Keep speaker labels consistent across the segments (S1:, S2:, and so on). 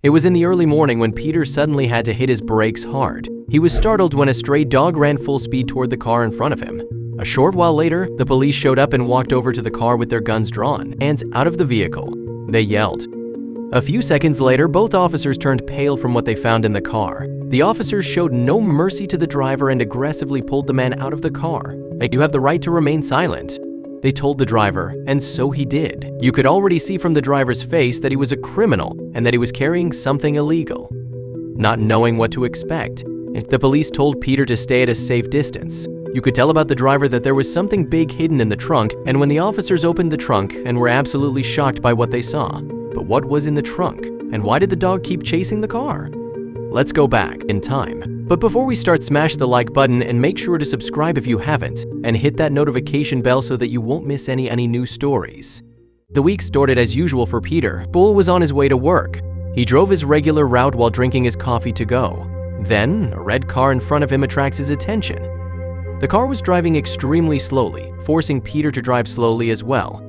S1: It was in the early morning when Peter suddenly had to hit his brakes hard. He was startled when a stray dog ran full speed toward the car in front of him. A short while later, the police showed up and walked over to the car with their guns drawn, hands out of the vehicle. They yelled. A few seconds later, both officers turned pale from what they found in the car. The officers showed no mercy to the driver and aggressively pulled the man out of the car. "You have the right to remain silent," they told the driver, and so he did. You could already see from the driver's face that he was a criminal and that he was carrying something illegal. Not knowing what to expect, the police told Peter to stay at a safe distance. You could tell about the driver that there was something big hidden in the trunk, and when the officers opened the trunk and were absolutely shocked by what they saw. But what was in the trunk? And why did the dog keep chasing the car? Let's go back in time. But before we start, smash the like button and make sure to subscribe if you haven't, and hit that notification bell so that you won't miss any new stories. The week started as usual for Peter. Bull was on his way to work. He drove his regular route while drinking his coffee to go. Then, a red car in front of him attracts his attention. The car was driving extremely slowly, forcing Peter to drive slowly as well.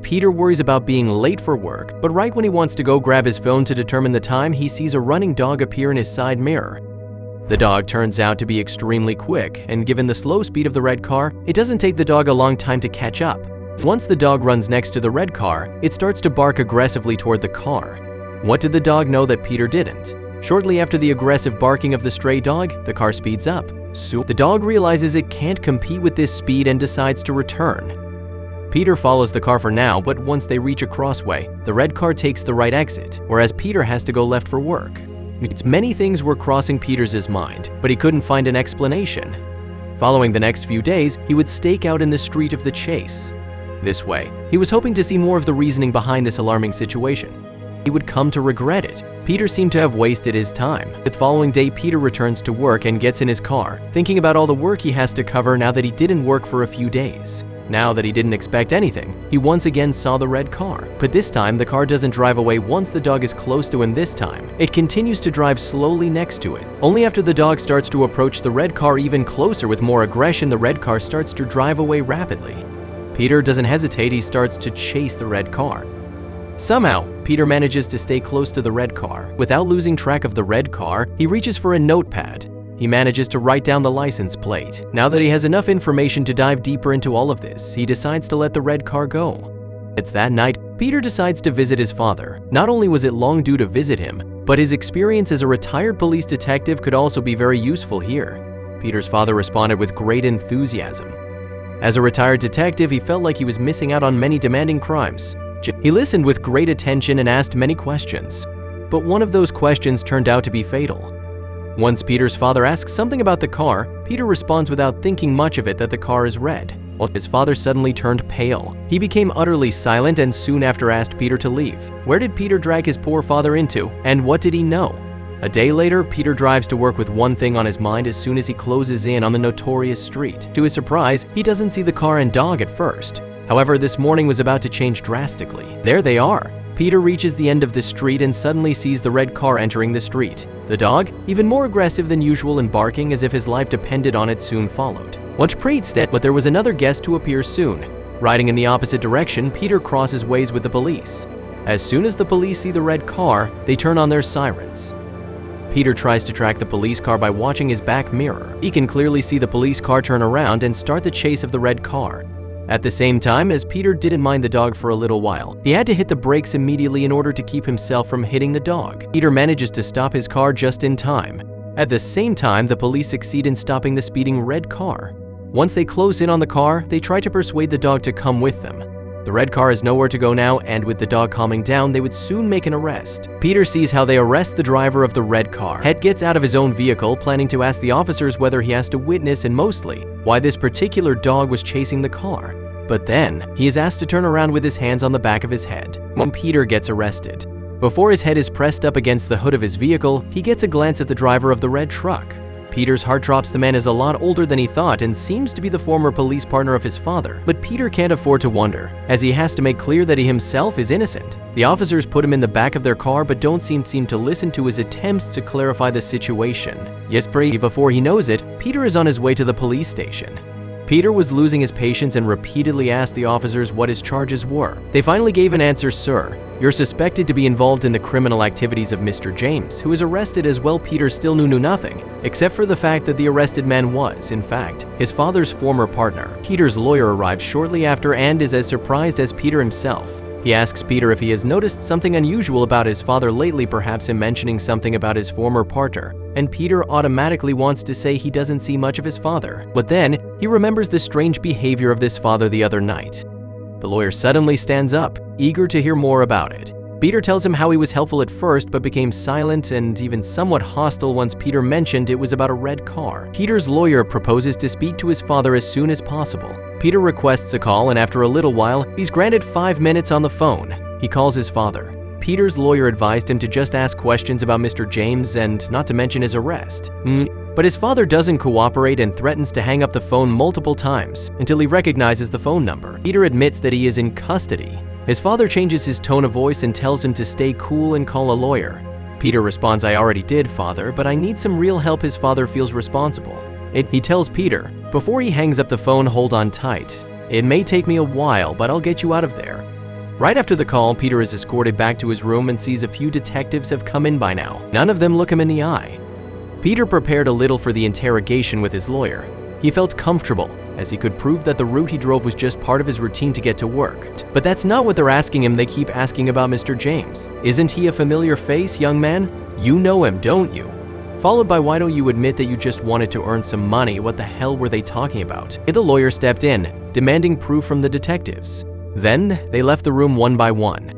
S1: Peter worries about being late for work, but right when he wants to go grab his phone to determine the time, he sees a running dog appear in his side mirror. The dog turns out to be extremely quick, and given the slow speed of the red car, it doesn't take the dog a long time to catch up. Once the dog runs next to the red car, it starts to bark aggressively toward the car. What did the dog know that Peter didn't? Shortly after the aggressive barking of the stray dog, the car speeds up. So the dog realizes it can't compete with this speed and decides to return. Peter follows the car for now, but once they reach a crossway, the red car takes the right exit, whereas Peter has to go left for work. Many things were crossing Peter's mind, but he couldn't find an explanation. Following the next few days, he would stake out in the street of the chase. This way, he was hoping to see more of the reasoning behind this alarming situation. He would come to regret it. Peter seemed to have wasted his time. The following day, Peter returns to work and gets in his car, thinking about all the work he has to cover now that he didn't work for a few days. Now that he didn't expect anything, he once again saw the red car. But this time, the car doesn't drive away once the dog is close to him this time. It continues to drive slowly next to it. Only after the dog starts to approach the red car even closer with more aggression, the red car starts to drive away rapidly. Peter doesn't hesitate, he starts to chase the red car. Somehow, Peter manages to stay close to the red car. Without losing track of the red car, he reaches for a notepad. He manages to write down the license plate. Now that he has enough information to dive deeper into all of this, he decides to let the red car go. It's that night, Peter decides to visit his father. Not only was it long due to visit him, but his experience as a retired police detective could also be very useful here. Peter's father responded with great enthusiasm. As a retired detective, he felt like he was missing out on many demanding crimes. He listened with great attention and asked many questions. But one of those questions turned out to be fatal. Once Peter's father asks something about the car, Peter responds without thinking much of it that the car is red. Well, his father suddenly turned pale. He became utterly silent and soon after asked Peter to leave. Where did Peter drag his poor father into, and what did he know? A day later, Peter drives to work with one thing on his mind as soon as he closes in on the notorious street. To his surprise, he doesn't see the car and dog at first. However, this morning was about to change drastically. There they are. Peter reaches the end of the street and suddenly sees the red car entering the street. The dog, even more aggressive than usual and barking as if his life depended on it, soon followed. Much praised that, but there was another guest to appear soon. Riding in the opposite direction, Peter crosses ways with the police. As soon as the police see the red car, they turn on their sirens. Peter tries to track the police car by watching his back mirror. He can clearly see the police car turn around and start the chase of the red car. At the same time, as Peter didn't mind the dog for a little while, he had to hit the brakes immediately in order to keep himself from hitting the dog. Peter manages to stop his car just in time. At the same time, the police succeed in stopping the speeding red car. Once they close in on the car, they try to persuade the dog to come with them. The red car has nowhere to go now, and with the dog calming down, they would soon make an arrest. Peter sees how they arrest the driver of the red car. Head gets out of his own vehicle, planning to ask the officers whether he has to witness and mostly why this particular dog was chasing the car. But then, he is asked to turn around with his hands on the back of his head. When Peter gets arrested, before his head is pressed up against the hood of his vehicle, he gets a glance at the driver of the red truck. Peter's heart drops. The man is a lot older than he thought and seems to be the former police partner of his father. But Peter can't afford to wonder, as he has to make clear that he himself is innocent. The officers put him in the back of their car but don't seem to listen to his attempts to clarify the situation. Yes, before he knows it, Peter is on his way to the police station. Peter was losing his patience and repeatedly asked the officers what his charges were. They finally gave an answer: "Sir, you're suspected to be involved in the criminal activities of Mr. James, who was arrested as well." Peter still knew nothing, except for the fact that the arrested man was, in fact, his father's former partner. Peter's lawyer arrives shortly after and is as surprised as Peter himself. He asks Peter if he has noticed something unusual about his father lately, perhaps him mentioning something about his former partner, and Peter automatically wants to say he doesn't see much of his father. But then, he remembers the strange behavior of this father the other night. The lawyer suddenly stands up, eager to hear more about it. Peter tells him how he was helpful at first but became silent and even somewhat hostile once Peter mentioned it was about a red car. Peter's lawyer proposes to speak to his father as soon as possible. Peter requests a call, and after a little while, he's granted 5 minutes on the phone. He calls his father. Peter's lawyer advised him to just ask questions about Mr. James and not to mention his arrest. But his father doesn't cooperate and threatens to hang up the phone multiple times until he recognizes the phone number. Peter admits that he is in custody. His father changes his tone of voice and tells him to stay cool and call a lawyer. Peter responds, "I already did, father, but I need some real help." His father feels responsible. He tells Peter, before he hangs up the phone, "Hold on tight. It may take me a while, but I'll get you out of there." Right after the call, Peter is escorted back to his room and sees a few detectives have come in by now. None of them look him in the eye. Peter prepared a little for the interrogation with his lawyer. He felt comfortable, as he could prove that the route he drove was just part of his routine to get to work. But that's not what they're asking him. They keep asking about Mr. James. "Isn't he a familiar face, young man? You know him, don't you?" Followed by, "Why don't you admit that you just wanted to earn some money? What the hell were they talking about?" The lawyer stepped in, demanding proof from the detectives. Then, they left the room one by one.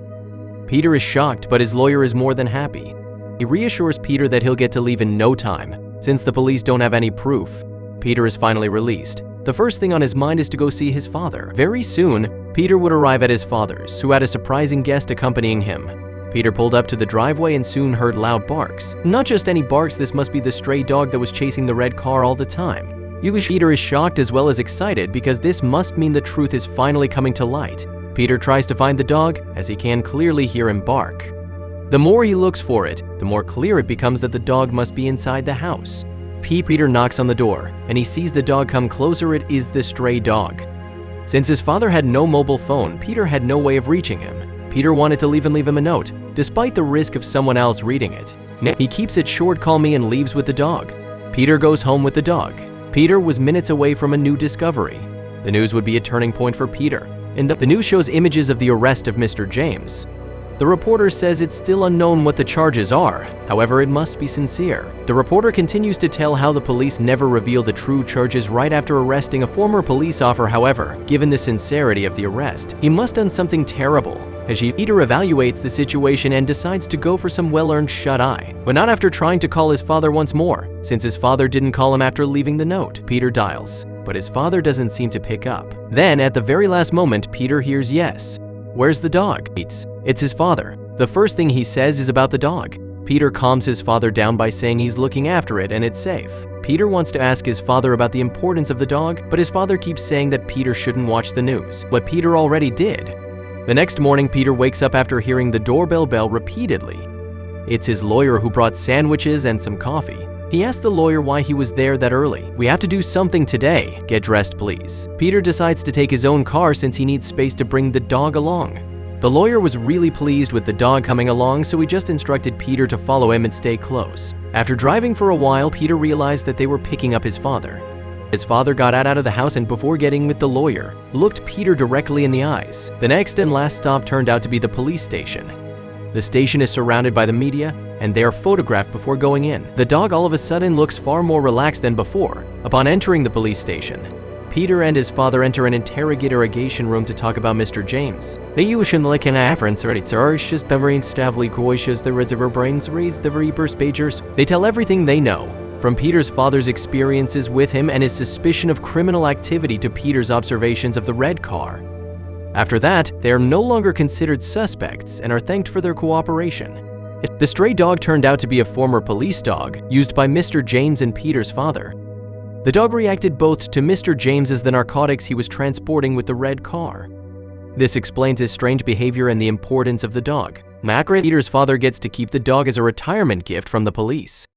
S1: Peter is shocked, but his lawyer is more than happy. He reassures Peter that he'll get to leave in no time, since the police don't have any proof. Peter is finally released. The first thing on his mind is to go see his father. Very soon, Peter would arrive at his father's, who had a surprising guest accompanying him. Peter pulled up to the driveway and soon heard loud barks. Not just any barks, this must be the stray dog that was chasing the red car all the time. Peter is shocked as well as excited because this must mean the truth is finally coming to light. Peter tries to find the dog, as he can clearly hear him bark. The more he looks for it, the more clear it becomes that the dog must be inside the house. Peter knocks on the door, and he sees the dog come closer. It is the stray dog. Since his father had no mobile phone, Peter had no way of reaching him. Peter wanted to leave him a note, despite the risk of someone else reading it. He keeps it short, "Call me," and leaves with the dog. Peter goes home with the dog. Peter was minutes away from a new discovery. The news would be a turning point for Peter. The news shows images of the arrest of Mr. James. The reporter says it's still unknown what the charges are, however, it must be sincere. The reporter continues to tell how the police never reveal the true charges right after arresting a former police officer. However, given the sincerity of the arrest, he must have done something terrible. As Peter evaluates the situation and decides to go for some well-earned shut-eye, but not after trying to call his father once more. Since his father didn't call him after leaving the note, Peter dials, but his father doesn't seem to pick up. Then, at the very last moment, Peter hears yes. "Where's the dog?" It's his father. The first thing he says is about the dog. Peter calms his father down by saying he's looking after it and it's safe. Peter wants to ask his father about the importance of the dog, but his father keeps saying that Peter shouldn't watch the news, but Peter already did. The next morning, Peter wakes up after hearing the doorbell bell repeatedly. It's his lawyer who brought sandwiches and some coffee. He asked the lawyer why he was there that early. "We have to do something today. Get dressed, please." Peter decides to take his own car since he needs space to bring the dog along. The lawyer was really pleased with the dog coming along, so he just instructed Peter to follow him and stay close. After driving for a while, Peter realized that they were picking up his father. His father got out of the house and, before getting with the lawyer, looked Peter directly in the eyes. The next and last stop turned out to be the police station. The station is surrounded by the media, and they are photographed before going in. The dog all of a sudden looks far more relaxed than before. Upon entering the police station, Peter and his father enter an interrogation room to talk about Mr. James. They use the They tell everything they know, from Peter's father's experiences with him and his suspicion of criminal activity to Peter's observations of the red car. After that, they are no longer considered suspects and are thanked for their cooperation. The stray dog turned out to be a former police dog used by Mr. James and Peter's father. The dog reacted both to Mr. James as the narcotics he was transporting with the red car. This explains his strange behavior and the importance of the dog. Peter's father gets to keep the dog as a retirement gift from the police.